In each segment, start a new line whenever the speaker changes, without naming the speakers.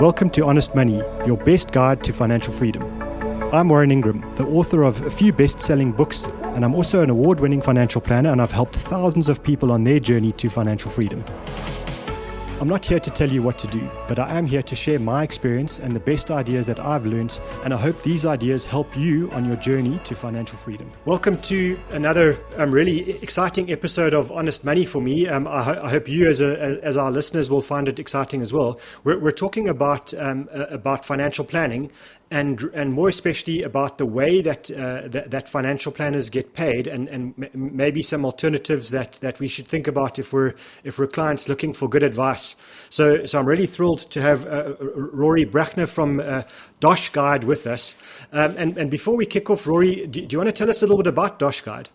Welcome to Honest Money, your best guide to financial freedom. I'm Warren Ingram, the author of a few best-selling books, and I'm also an award-winning financial planner, and I've helped thousands of people on their journey to financial freedom. I'm not here to tell you what to do, but I am here to share my experience and the best ideas that I've learned, and I hope these ideas help you on your journey to financial freedom. Welcome to another really exciting episode of Honest Money for me. I hope you as our listeners will find it exciting as well. We're talking about financial planning, and more especially about the way that financial planners get paid, and maybe some alternatives that we should think about if we're clients looking for good advice. So I'm really thrilled to have Rory Brachner from DoshGuide with us. And before we kick off, Rory, do you want to tell us a little bit about DoshGuide?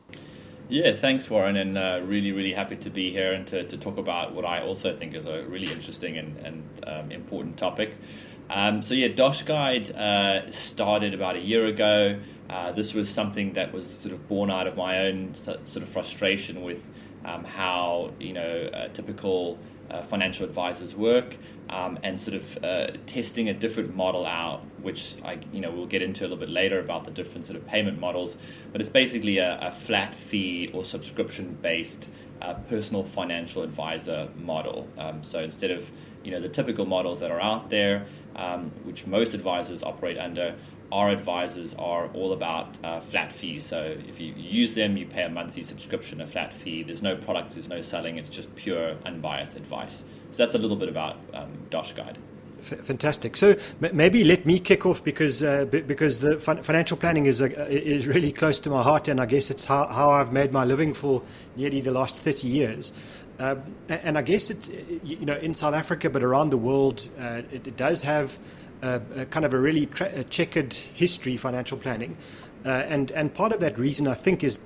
Yeah, thanks, Warren, and really happy to be here and to talk about what I also think is a really interesting and important topic. DoshGuide started about a year ago. This was something that was sort of born out of my own sort of frustration with how typical financial advisors work, and sort of testing a different model out, which we'll get into a little bit later about the different sort of payment models. But it's basically a flat fee or subscription based personal financial advisor model. So instead of the typical models that are out there, which most advisors operate under, our advisors are all about flat fees. So if you use them, you pay a monthly subscription, a flat fee. There's no product, there's no selling. It's just pure, unbiased advice. So that's a little bit about DoshGuide.
Fantastic. So maybe let me kick off because the financial planning is really close to my heart, and I guess it's how I've made my living for nearly the last 30 years. And I guess it's in South Africa, but around the world, it does have a kind of a really checkered history, financial planning, and part of that reason I think is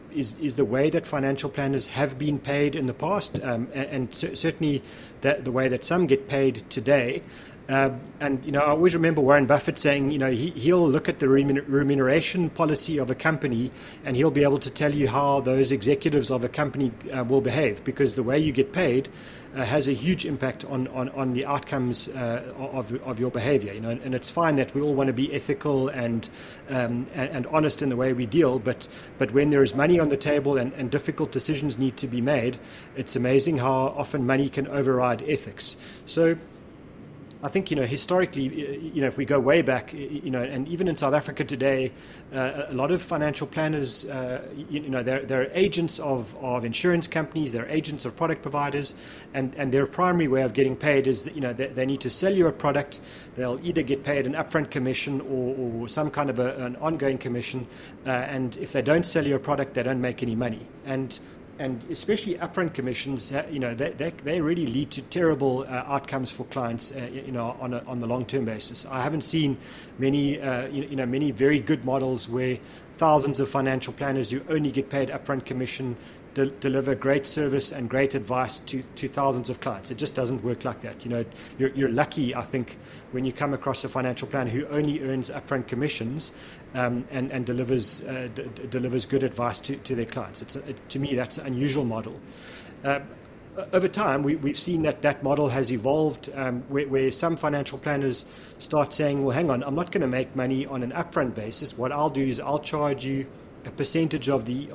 the way that financial planners have been paid in the past, and certainly the way that some get paid today. And I always remember Warren Buffett saying, he'll look at the remuneration policy of a company, and he'll be able to tell you how those executives of a company will behave, because the way you get paid has a huge impact on the outcomes of your behavior. And it's fine that we all want to be ethical and honest in the way we deal, but when there is money on the table and difficult decisions need to be made, it's amazing how often money can override ethics. So I think, historically, if we go way back, and even in South Africa today, a lot of financial planners, they're agents of insurance companies, they're agents of product providers, and their primary way of getting paid is that, they need to sell you a product. They'll either get paid an upfront commission or some kind of an ongoing commission, and if they don't sell you a product, they don't make any money. And especially upfront commissions, they really lead to terrible outcomes for clients, on the long-term basis. I haven't seen many very good models where thousands of financial planners who only get paid upfront commission deliver great service and great advice to thousands of clients. It just doesn't work like that. You're lucky, I think, when you come across a financial planner who only earns upfront commissions and delivers good advice to their clients. To me, that's an unusual model. Over time, we've seen that model has evolved, where some financial planners start saying, well, hang on, I'm not going to make money on an upfront basis. What I'll do is I'll charge you a percentage of the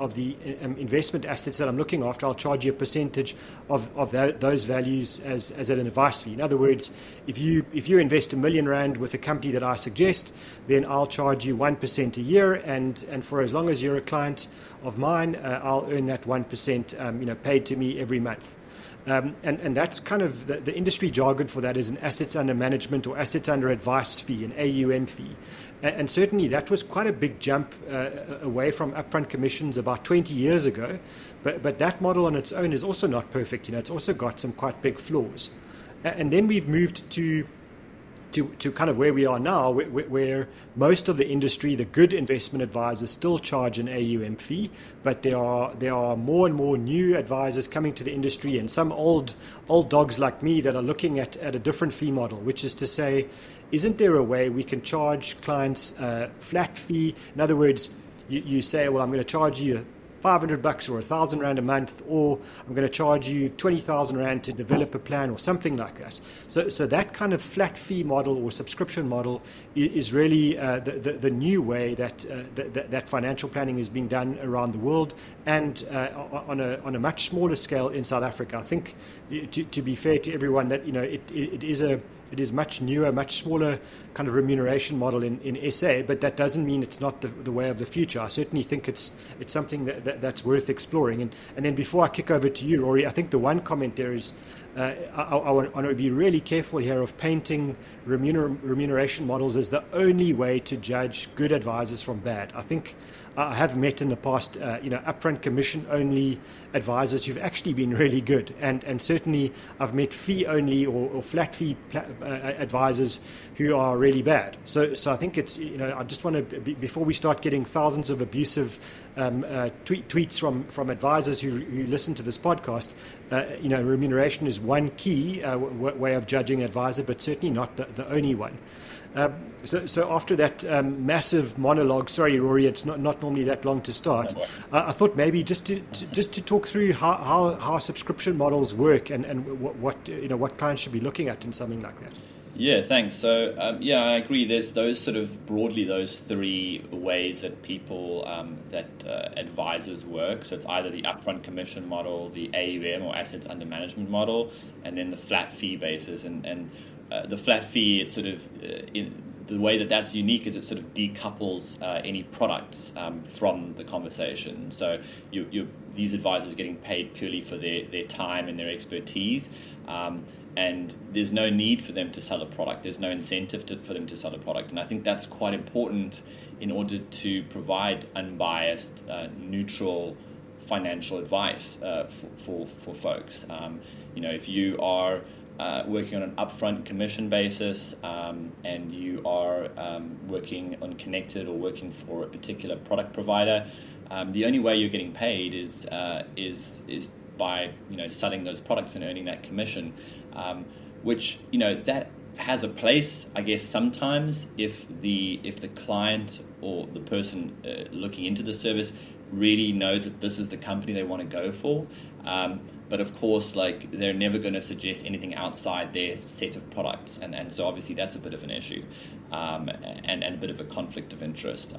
investment assets that I'm looking after. I'll charge you a percentage of those values as an advice fee. In other words, if you invest R1 million with a company that I suggest, then I'll charge you 1% a year, and for as long as you're a client of mine, I'll earn that 1%, paid to me every month. And that's kind of the industry jargon for that is an assets under management or assets under advice fee, an AUM fee. And certainly that was quite a big jump away from upfront commissions about 20 years ago. But that model on its own is also not perfect. It's also got some quite big flaws. And then we've moved to kind of where we are now, where most of the industry, the good investment advisors, still charge an AUM fee, but there are more and more new advisors coming to the industry, and some old dogs like me that are looking at a different fee model, which is to say, isn't there a way we can charge clients a flat fee? In other words, you say, well, I'm going to charge you $500 or 1,000 rand a month, or I'm going to charge you 20,000 rand to develop a plan, or something like that. So that kind of flat fee model or subscription model is really the new way that financial planning is being done around the world, and on a much smaller scale in South Africa. I think, to be fair to everyone, that it is much newer, much smaller kind of remuneration model in SA, but that doesn't mean it's not the way of the future. I certainly think it's something that's worth exploring. And then before I kick over to you, Rory, I think the one comment there is I want to be really careful here of painting remuneration models as the only way to judge good advisors from bad. I think I have met in the past, upfront commission-only advisors who've actually been really good, and certainly I've met fee-only or flat fee advisors who are really bad. So I think it's, I just want to, before we start getting thousands of abusive tweets from advisors who listen to this podcast, remuneration is one key way of judging an advisor, but certainly not the only one. So after that massive monologue, sorry, Rory, it's not normally that long to start. I thought maybe just to talk through how subscription models work and what clients should be looking at in something like that.
Yeah, thanks. So I agree. There's those three ways that people advisors work. So it's either the upfront commission model, the AUM or assets under management model, and then the flat fee basis. And the flat fee, it's the way that's unique is it sort of decouples any products from the conversation. So these advisors are getting paid purely for their time and their expertise. And there's no need for them to sell a product. There's no incentive for them to sell a product. And I think that's quite important in order to provide unbiased, neutral financial advice for folks. If you are working on an upfront commission basis and you are working on connected or working for a particular product provider, the only way you're getting paid is by selling those products and earning that commission, which that has a place, I guess, sometimes if the client or the person looking into the service really knows that this is the company they want to go for. But of course, they're never going to suggest anything outside their set of products, and so obviously that's a bit of an issue, and a bit of a conflict of interest.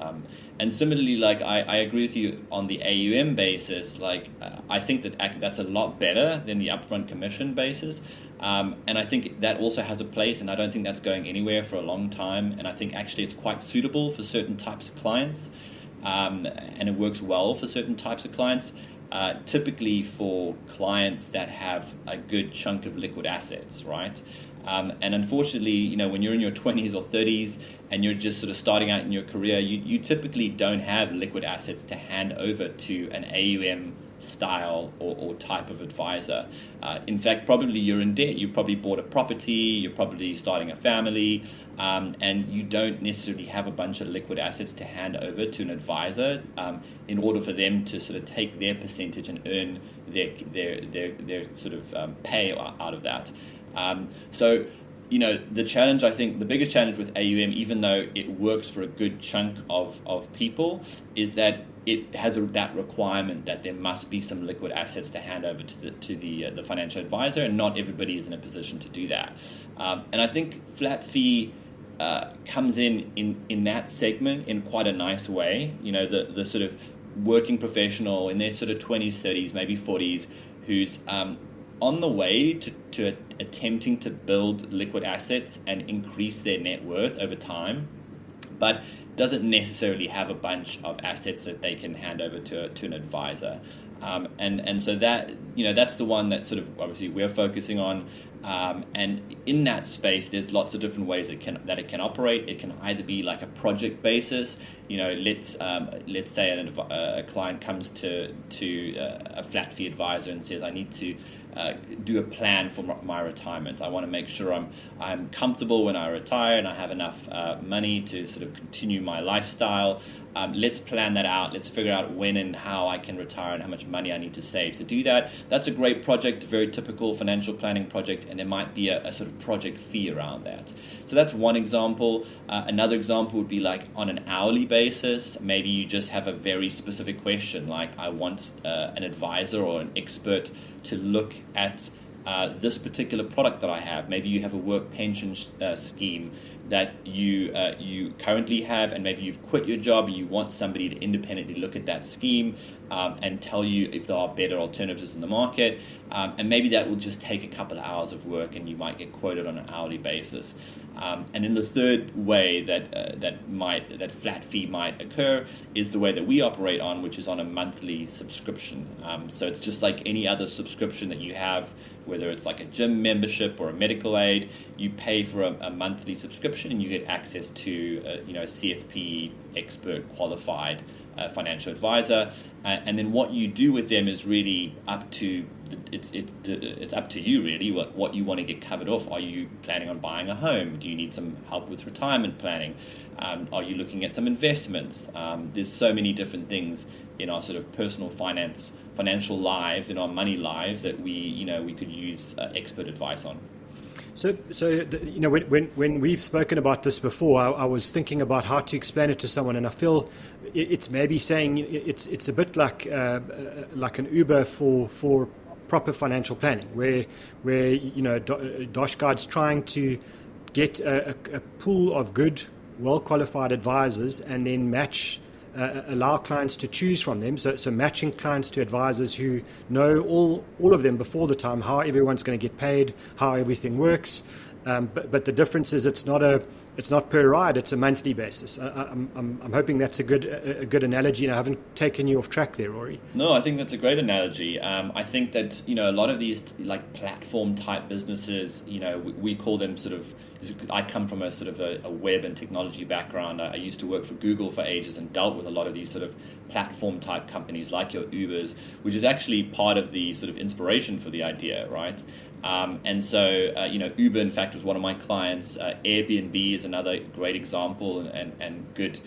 And similarly, I agree with you on the AUM basis. I think that's a lot better than the upfront commission basis, and I think that also has a place, and I don't think that's going anywhere for a long time. And I think actually it's quite suitable for certain types of clients, and it works well for certain types of clients. Typically for clients that have a good chunk of liquid assets, right? And unfortunately, when you're in your 20s or 30s and you're just sort of starting out in your career, you typically don't have liquid assets to hand over to an AUM style or type of advisor. In fact, probably you're in debt. You probably bought a property, you're probably starting a family, and you don't necessarily have a bunch of liquid assets to hand over to an advisor in order for them to sort of take their percentage and earn their sort of pay out of that. So the challenge, I think, the biggest challenge with AUM, even though it works for a good chunk of people, is that it has that requirement that there must be some liquid assets to hand over to the financial advisor, and not everybody is in a position to do that. And I think flat fee comes in that segment in quite a nice way. The sort of working professional in their sort of 20s, 30s, maybe 40s, who's on the way to attempting to build liquid assets and increase their net worth over time, but doesn't necessarily have a bunch of assets that they can hand over to an advisor. And so that, that's the one that sort of obviously we're focusing on. And in that space, there's lots of different ways that it can operate. It can either be like a project basis. Let's say a client comes to a flat fee advisor and says, I need to do a plan for my retirement. I want to make sure I'm comfortable when I retire and I have enough money to sort of continue my lifestyle. Let's plan that out. Let's figure out when and how I can retire and how much money I need to save to do that. That's a great project, a very typical financial planning project, and there might be a sort of project fee around that. So that's one example. Another example would be like on an hourly basis. Maybe you just have a very specific question, like I want an advisor or an expert to look at this particular product that I have. Maybe you have a work pension scheme that you currently have, and maybe you've quit your job and you want somebody to independently look at that scheme and tell you if there are better alternatives in the market. And maybe that will just take a couple of hours of work and you might get quoted on an hourly basis. And then the third way that flat fee might occur is the way that we operate on, which is on a monthly subscription. So it's just like any other subscription that you have, whether it's like a gym membership or a medical aid. You pay for a monthly subscription and you get access to a CFP expert qualified financial advisor, and then what you do with them is really up to it's up to you really what you want to get covered off. Are you planning on buying a home? Do you need some help with retirement planning? Are you looking at some investments? There's so many different things in our sort of personal financial lives, in our money lives, that we could use expert advice on.
So when we've spoken about this before, I was thinking about how to explain it to someone, and I feel it's maybe saying it's a bit like an Uber for proper financial planning, where DoshGuide's trying to get a pool of good, well-qualified advisors and then allow clients to choose from them. So matching clients to advisors who know all of them before the time, how everyone's going to get paid, how everything works. But the difference is it's not per ride, it's a monthly basis. I'm hoping that's a good analogy, and I haven't taken you off track there, Rory.
No, I think that's a great analogy. I think that a lot of these like platform type businesses, we call them sort of. I come from a sort of a web and technology background. I used to work for Google for ages and dealt with a lot of these sort of platform type companies like your Ubers, which is actually part of the sort of inspiration for the idea, right? And so, Uber, in fact, was one of my clients. Airbnb is another great example and good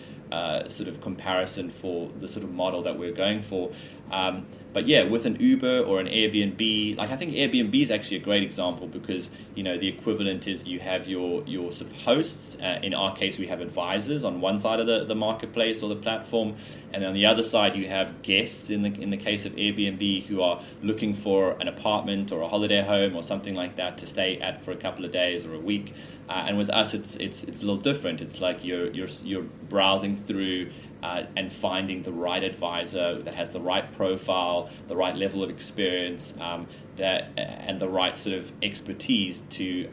sort of comparison for the sort of model that we're going for. But yeah, with an Uber or an Airbnb, like I think Airbnb is actually a great example because, the equivalent is you have your sort of hosts. In our case, we have advisors on one side of the marketplace or the platform. And on the other side, you have guests in the case of Airbnb who are looking for an apartment or a holiday home or something like that to stay at for a couple of days or a week. And with us, it's a little different. It's like you're browsing through and finding the right advisor that has the right profile, the right level of experience, and the right sort of expertise to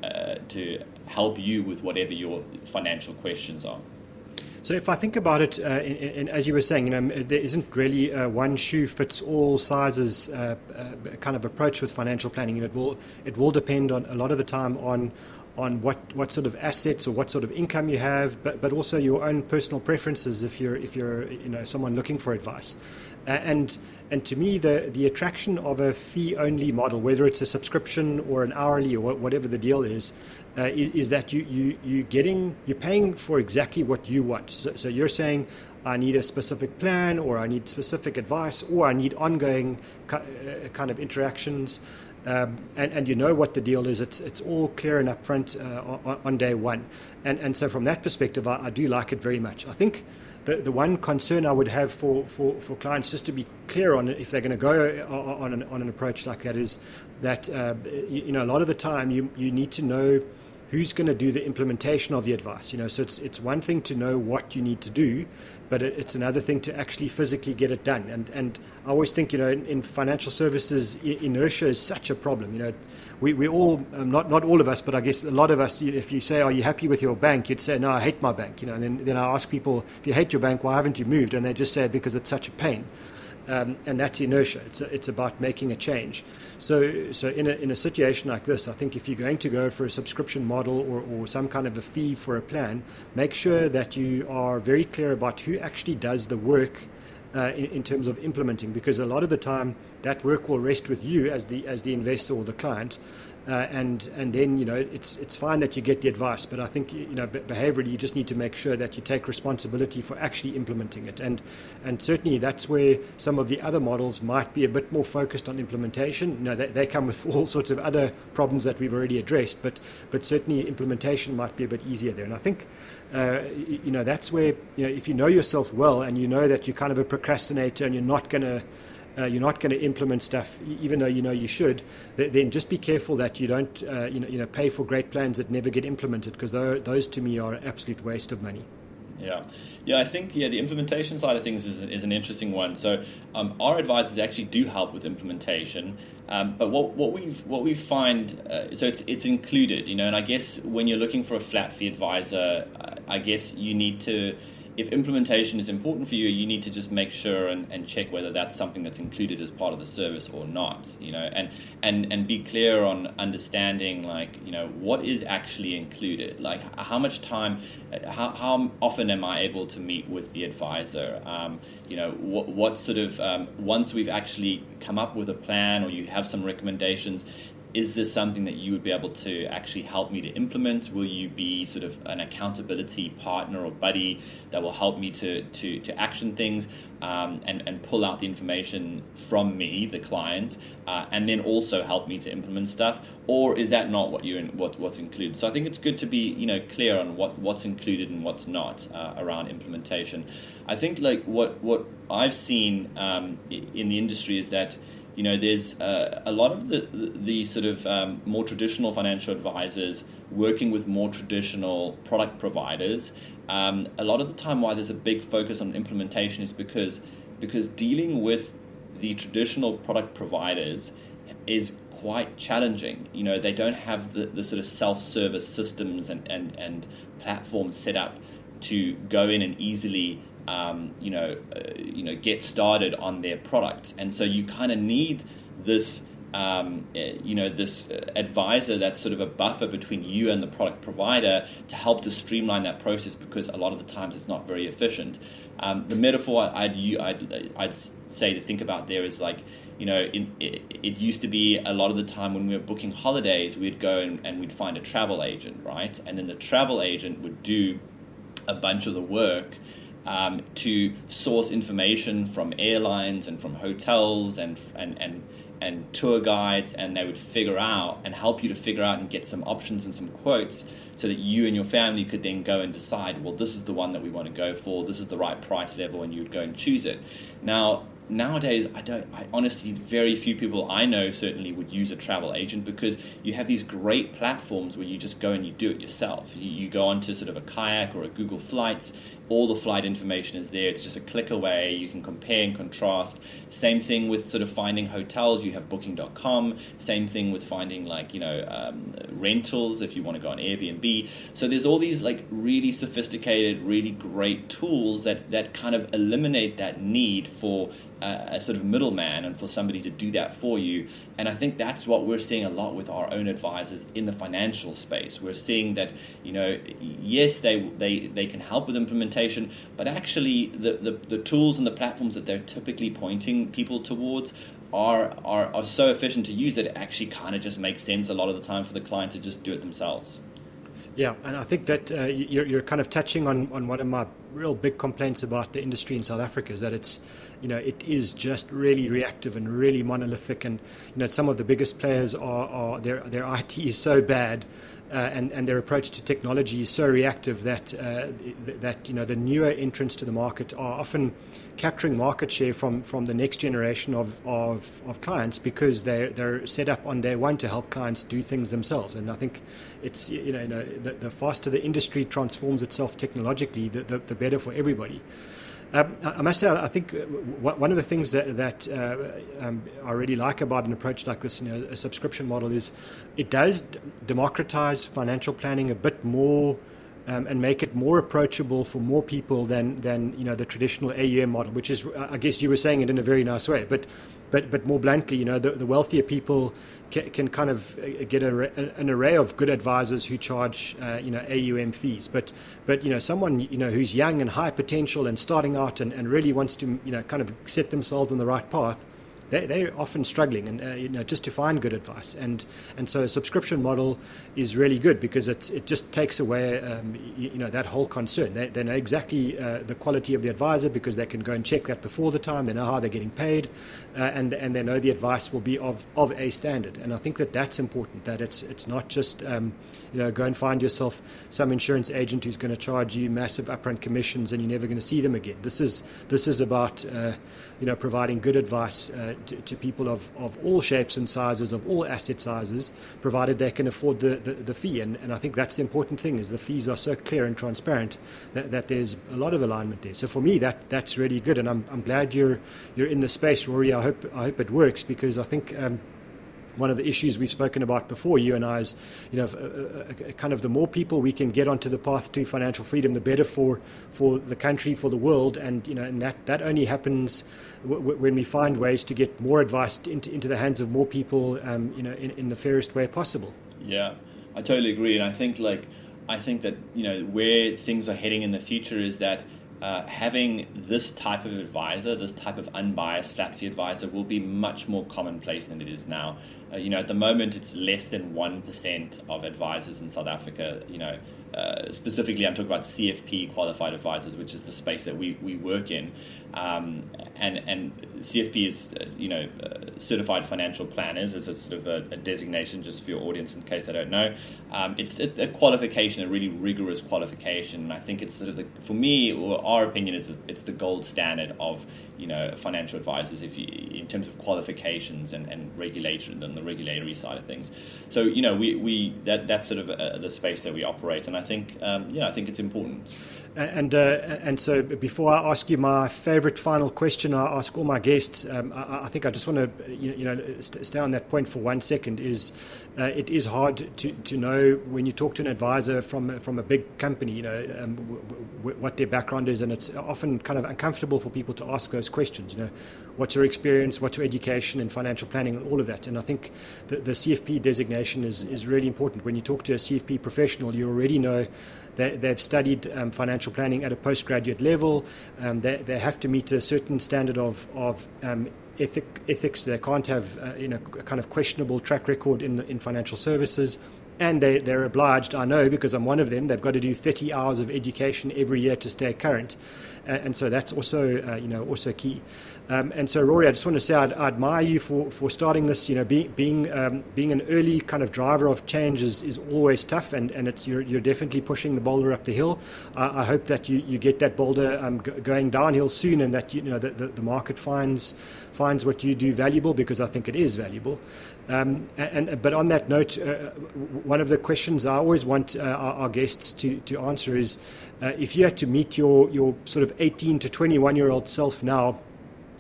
help you with whatever your financial questions are.
So if I think about it, and as you were saying, there isn't really a one shoe fits all sizes kind of approach with financial planning. It will depend on a lot of the time on what sort of assets or what sort of income you have, but also your own personal preferences if you're someone looking for advice. And to me, the attraction of a fee-only model, whether it's a subscription or an hourly or whatever the deal is that you're paying for exactly what you want. So you're saying, I need a specific plan, or I need specific advice, or I need ongoing kind of interactions. And you know what the deal is. It's all clear and upfront on day one. And so from that perspective, I do like it very much. I think the one concern I would have for clients, just to be clear on it, if they're going to go on an approach like that, is that a lot of the time you need to know who's going to do the implementation of the advice. So it's one thing to know what you need to do, but it's another thing to actually physically get it done. And I always think, in financial services, inertia is such a problem. We all, not all of us, but I guess a lot of us, if you say, are you happy with your bank? You'd say, no, I hate my bank. And then I ask people, if you hate your bank, why haven't you moved? And they just say, because it's such a pain. And that's inertia. It's about making a change. So in a situation like this, I think if you're going to go for a subscription model or some kind of a fee for a plan, make sure that you are very clear about who actually does the work in terms of implementing, because a lot of the time that work will rest with you as the investor or the client. And then it's fine that you get the advice, but I think behaviorally you just need to make sure that you take responsibility for actually implementing it, and certainly that's where some of the other models might be a bit more focused on implementation. They come with all sorts of other problems that we've already addressed, but certainly implementation might be a bit easier there. And I think that's where if you know yourself well and you know that you're kind of a procrastinator and you're not going to implement stuff, even though you should, then just be careful that you don't pay for great plans that never get implemented, because those to me are an absolute waste of money.
Yeah, I think the implementation side of things is an interesting one. So our advisors actually do help with implementation, but what we find, so it's included, and I guess when you're looking for a flat fee advisor, I guess you need to, if implementation is important for you, you need to just make sure and check whether that's something that's included as part of the service or not, and be clear on understanding, what is actually included, how much time, how often am I able to meet with the advisor, what sort of, once we've actually come up with a plan or you have some recommendations, is this something that you would be able to actually help me to implement? Will you be sort of an accountability partner or buddy that will help me to action things and pull out the information from me, the client, and then also help me to implement stuff? Or is that not what's included? So I think it's good to be clear on what's included and what's not around implementation. I think what I've seen in the industry is that there's a lot of the sort of more traditional financial advisors working with more traditional product providers. A lot of the time why there's a big focus on implementation is because dealing with the traditional product providers is quite challenging. They don't have the sort of self-service systems and platforms set up to go in and easily get started on their products, and so you kind of need this this advisor that's sort of a buffer between you and the product provider to help to streamline that process, because a lot of the times it's not very efficient. The metaphor I'd say to think about there is it used to be a lot of the time when we were booking holidays, we'd go and we'd find a travel agent, right? And then the travel agent would do a bunch of the work to source information from airlines and from hotels and tour guides, and they would figure out and help you to figure out and get some options and some quotes so that you and your family could then go and decide, well, this is the one that we want to go for, this is the right price level, and you would go and choose it. Nowadays, I honestly, very few people I know certainly would use a travel agent, because you have these great platforms where you just go and you do it yourself. You go onto sort of a Kayak or a Google Flights, all the flight information is there. It's just a click away. You can compare and contrast. Same thing with sort of finding hotels. You have booking.com. Same thing with finding rentals if you want to go on Airbnb. So there's all these really sophisticated, really great tools that kind of eliminate that need for a sort of middleman and for somebody to do that for you. And I think that's what we're seeing a lot with our own advisors in the financial space. We're seeing that, yes, they can help with implementation, but actually the tools and the platforms that they're typically pointing people towards are so efficient to use that it actually kind of just makes sense a lot of the time for the client to just do it themselves.
Yeah, and I think that you're kind of touching on one of my real big complaints about the industry in South Africa, is that it is just really reactive and really monolithic, and some of the biggest players are their IT is so bad, and their approach to technology is so reactive that the newer entrants to the market are often capturing market share from the next generation of clients, because they're set up on day one to help clients do things themselves. And I think it's the faster the industry transforms itself technologically, the better for everybody. I must say, I think one of the things that I really like about an approach like this, a subscription model, is it does democratize financial planning a bit more, and make it more approachable for more people than the traditional AUM model, which is, I guess you were saying it in a very nice way. But but more bluntly, the wealthier people can kind of get an array of good advisors who charge AUM fees. But someone who's young and high potential and starting out and really wants to kind of set themselves on the right path, they're often struggling, and just to find good advice, and so a subscription model is really good because it just takes away that whole concern. They know exactly the quality of the advisor because they can go and check that before the time. They know how they're getting paid, and they know the advice will be of a standard. And I think that's important. That it's not just go and find yourself some insurance agent who's going to charge you massive upfront commissions and you're never going to see them again. This is about providing good advice to people of all shapes and sizes, of all asset sizes, provided they can afford the fee. And I think that's the important thing, is the fees are so clear and transparent that there's a lot of alignment there. So for me, that's really good. And I'm glad you're in the space, Rory. I hope it works, because I think one of the issues we've spoken about before, you and I, is kind of the more people we can get onto the path to financial freedom, the better for the country, for the world, and that only happens when we find ways to get more advice into the hands of more people, in the fairest way possible.
Yeah, I totally agree, and I think that where things are heading in the future is that having this type of advisor, this type of unbiased flat fee advisor, will be much more commonplace than it is now. At the moment, it's less than 1% of advisors in South Africa. Specifically, I'm talking about CFP qualified advisors, which is the space that we work in. And CFP is, certified financial planners. It's a sort of a designation, just for your audience in case they don't know. It's a qualification, a really rigorous qualification. And I think it's sort of for me, or our opinion is, it's the gold standard of, financial advisors in terms of qualifications and regulation and the regulatory side of things. So, that's sort of the space that we operate. And I think it's important.
And so before I ask you my favorite final question, I ask all my guests, I think I just want to stay on that point for 1 second. It is hard to know when you talk to an advisor from a big company, what their background is, and it's often kind of uncomfortable for people to ask those questions. What's your experience, what's your education in financial planning, and all of that. And I think the CFP designation is really important. When you talk to a CFP professional, you already know they've studied financial planning at a postgraduate level. They have to meet a certain standard of ethics. They can't have a kind of questionable track record in financial services. And they're obliged, I know, because I'm one of them, they've got to do 30 hours of education every year to stay current. And so that's also key. And so, Rory, I just want to say I admire you for starting this. Being an early kind of driver of change is always tough, and you're definitely pushing the boulder up the hill. I hope that you get that boulder going downhill soon, and that the market finds what you do valuable, because I think it is valuable. But on that note, one of the questions I always want our guests to answer is, if you had to meet your sort of 18 to 21-year-old self now,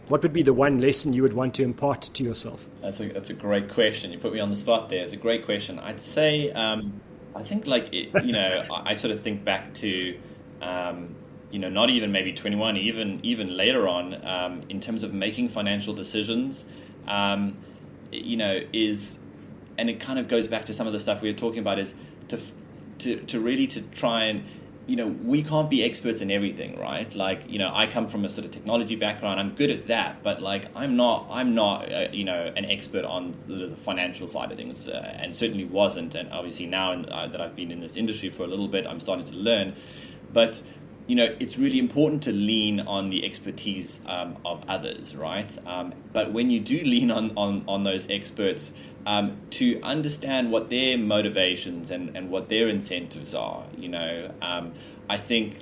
what would be the one lesson you would want to impart to yourself?
That's a great question. You put me on the spot there. It's a great question. I'd say, I think I sort of think back to, not even maybe 21, even later on, in terms of making financial decisions, and it kind of goes back to some of the stuff we were talking about, is to really try and, we can't be experts in everything, right? I come from a sort of technology background. I'm good at that, but I'm not an expert on the financial side of things, and certainly wasn't. And obviously now that I've been in this industry for a little bit, I'm starting to learn. But it's really important to lean on the expertise of others, right? But when you do lean on those experts, to understand what their motivations and what their incentives are, I think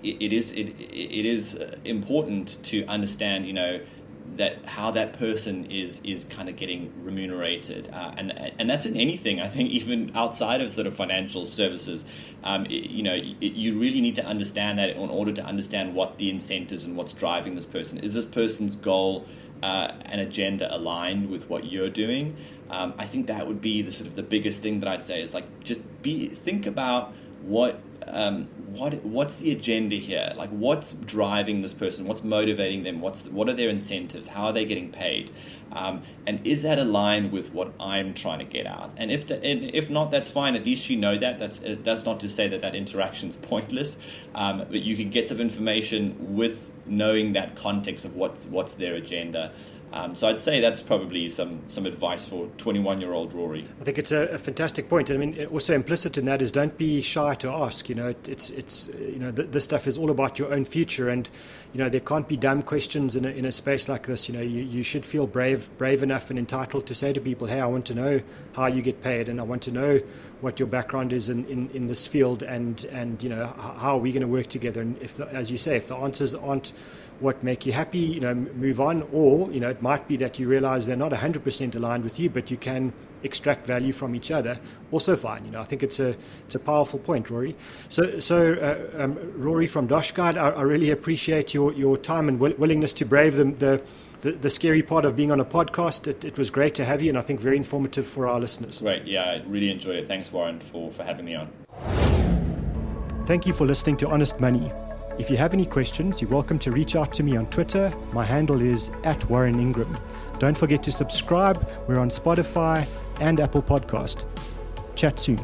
it is important to understand, that how that person is kind of getting remunerated, and that's in anything. I think even outside of sort of financial services, you really need to understand that in order to understand what the incentives and what's driving this person. Is this person's goal and agenda aligned with what you're doing? I think that would be the biggest thing that I'd say is just think about what what's the agenda here? Like, what's driving this person? What's motivating them? What are their incentives? How are they getting paid? And is that aligned with what I'm trying to get out? And if not, that's fine. At least you know that. That's not to say that interaction's pointless, but you can get some information with knowing that context of what's their agenda. So I'd say that's probably some advice for 21-year-old Rory.
I think it's a fantastic point. I mean, also implicit in that is don't be shy to ask. It's this stuff is all about your own future, and there can't be dumb questions in a space like this. You should feel brave enough and entitled to say to people, hey, I want to know how you get paid, and I want to know what your background is in this field, and how are we going to work together. And as you say, if the answers aren't what make you happy, move on. Or, it might be that you realize they're not 100% aligned with you, but you can extract value from each other. Also fine. I think it's a powerful point, Rory. So Rory from DoshGuide, I really appreciate your time and willingness to brave the scary part of being on a podcast. It was great to have you, and I think very informative for our listeners.
Great. Yeah, I really enjoyed it. Thanks, Warren, for having me on.
Thank you for listening to Honest Money. If you have any questions, you're welcome to reach out to me on Twitter. My handle is @Warren Ingram. Don't forget to subscribe. We're on Spotify and Apple Podcast. Chat soon.